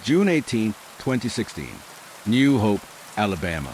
June 18, 2016. New Hope, Alabama.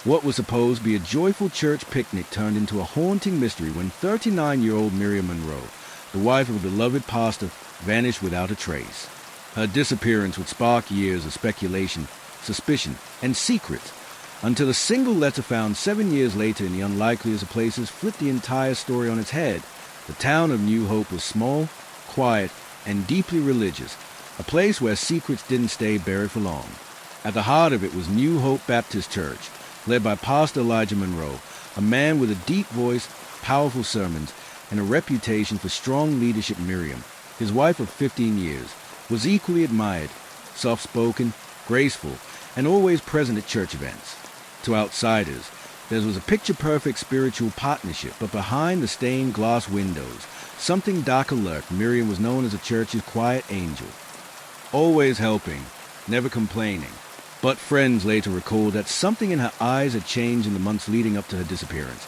What was supposed to be a joyful church picnic turned into a haunting mystery when 39-year-old Miriam Monroe, the wife of a beloved pastor, vanished without a trace. Her disappearance would spark years of speculation, suspicion, and secret, until a single letter found 7 years later in the unlikeliest of places flipped the entire story on its head. The town of New Hope was small, quiet, and deeply religious, a place where secrets didn't stay buried for long. At the heart of it was New Hope Baptist Church, led by Pastor Elijah Monroe, a man with a deep voice, powerful sermons, and a reputation for strong leadership. Miriam, his wife of 15 years, was equally admired, soft-spoken, graceful, and always present at church events. To outsiders, there was a picture-perfect spiritual partnership, but behind the stained glass windows, something darker lurked. Miriam was known as the church's quiet angel, always helping, never complaining. But friends later recalled that something in her eyes had changed in the months leading up to her disappearance.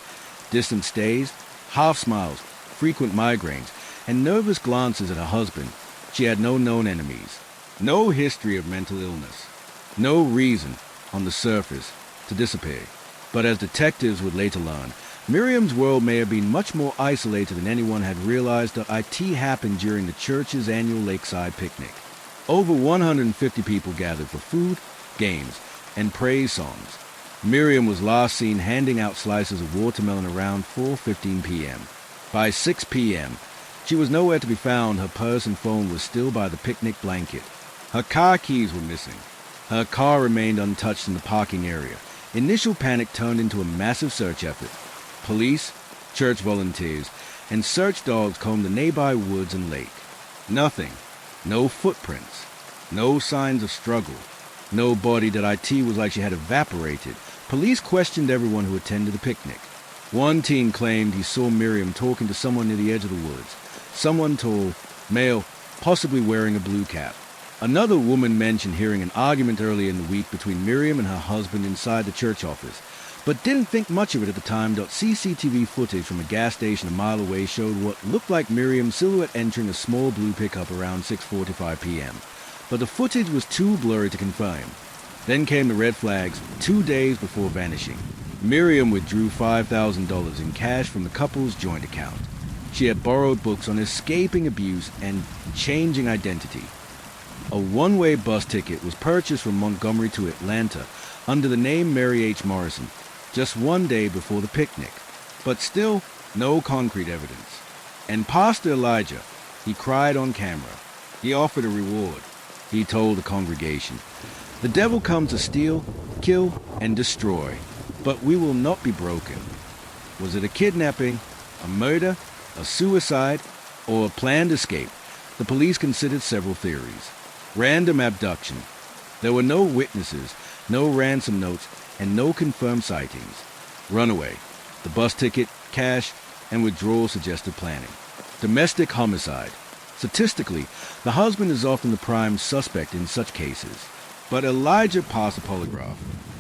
Distant stays, half smiles, frequent migraines, and nervous glances at her husband. She had no known enemies, no history of mental illness, no reason, on the surface, to disappear. But as detectives would later learn, Miriam's world may have been much more isolated than anyone had realized. The IT happened during the church's annual lakeside picnic. Over 150 people gathered for food, games, and praise songs. Miriam was last seen handing out slices of watermelon around 4:15 p.m. By 6 p.m., she was nowhere to be found. Her purse and phone was still by the picnic blanket. Her car keys were missing. Her car remained untouched in the parking area. Initial panic turned into a massive search effort. Police, church volunteers, and search dogs combed the nearby woods and lake. Nothing. No footprints. No signs of struggle. No body. That IT was like she had evaporated. Police questioned everyone who attended the picnic. One teen claimed he saw Miriam talking to someone near the edge of the woods. Someone tall, male, possibly wearing a blue cap. Another woman mentioned hearing an argument earlier in the week between Miriam and her husband inside the church office, but didn't think much of it at the time. CCTV footage from a gas station a mile away showed what looked like Miriam's silhouette entering a small blue pickup around 6:45 p.m. But the footage was too blurry to confirm. Then came the red flags 2 days before vanishing. Miriam withdrew $5,000 in cash from the couple's joint account. She had borrowed books on escaping abuse and changing identity. A one-way bus ticket was purchased from Montgomery to Atlanta under the name Mary H. Morrison just 1 day before the picnic. But still, no concrete evidence. And Pastor Elijah, he cried on camera. He offered a reward. He told the congregation, "The devil comes to steal, kill, and destroy, but we will not be broken." Was it a kidnapping, a murder, a suicide, or a planned escape? The police considered several theories. Random abduction. There were no witnesses, no ransom notes, and no confirmed sightings. Runaway. The bus ticket, cash, and withdrawal suggested planning. Domestic homicide. Statistically, the husband is often the prime suspect in such cases. But Elijah passed a polygraph.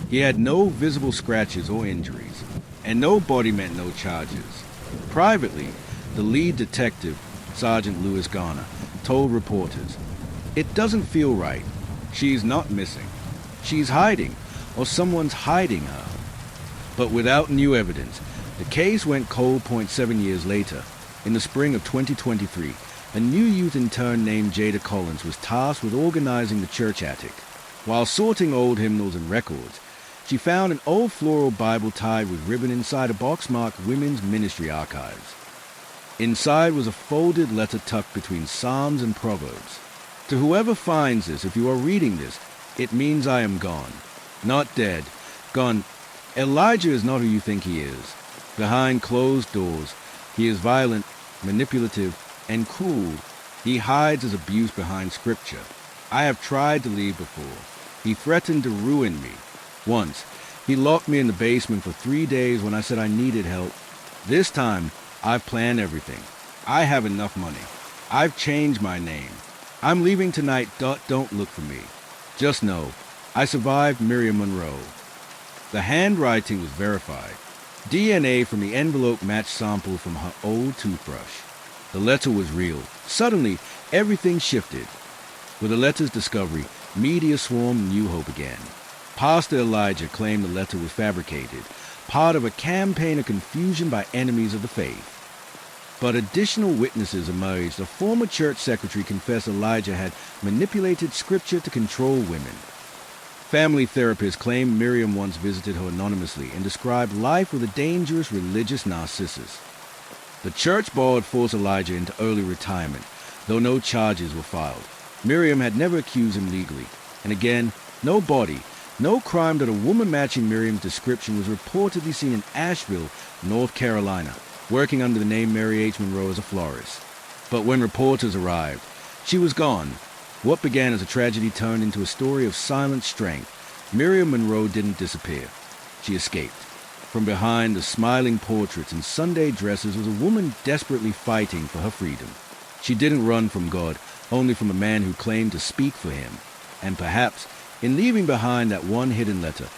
He had no visible scratches or injuries, and no body meant no charges. Privately, the lead detective, Sergeant Louis Garner, told reporters, "It doesn't feel right. She's not missing. She's hiding, or someone's hiding her." But without new evidence, the case went cold. 7 years later, in the spring of 2023, a new youth intern named Jada Collins was tasked with organizing the church attic. While sorting old hymnals and records, she found an old floral Bible tied with ribbon inside a box marked Women's Ministry Archives. Inside was a folded letter tucked between Psalms and Proverbs. "To whoever finds this, if you are reading this, it means I am gone. Not dead. Gone. Elijah is not who you think he is. Behind closed doors, he is violent, manipulative, and cruel. He hides his abuse behind scripture. I have tried to leave before. He threatened to ruin me. Once, he locked me in the basement for 3 days when I said I needed help. This time, I've planned everything. I have enough money. I've changed my name. I'm leaving tonight. Don't look for me. Just know, I survived Miriam Monroe." The handwriting was verified. DNA from the envelope matched sample from her old toothbrush. The letter was real. Suddenly, everything shifted. With the letter's discovery, Media swarmed New Hope again. Pastor Elijah claimed the letter was fabricated, part of a campaign of confusion by enemies of the faith. But additional witnesses emerged. A former church secretary confessed Elijah had manipulated scripture to control women. Family therapists claimed Miriam once visited her anonymously and described life with a dangerous religious narcissus. The church board forced Elijah into early retirement, though no charges were filed. Miriam had never accused him legally. And again, no body, no crime that a woman matching Miriam's description was reportedly seen in Asheville, North Carolina, working under the name Mary H. Monroe as a florist. But when reporters arrived, she was gone. What began as a tragedy turned into a story of silent strength. Miriam Monroe didn't disappear. She escaped. From behind the smiling portraits and Sunday dresses was a woman desperately fighting for her freedom. She didn't run from God, only from a man who claimed to speak for him. And perhaps, in leaving behind that one hidden letter,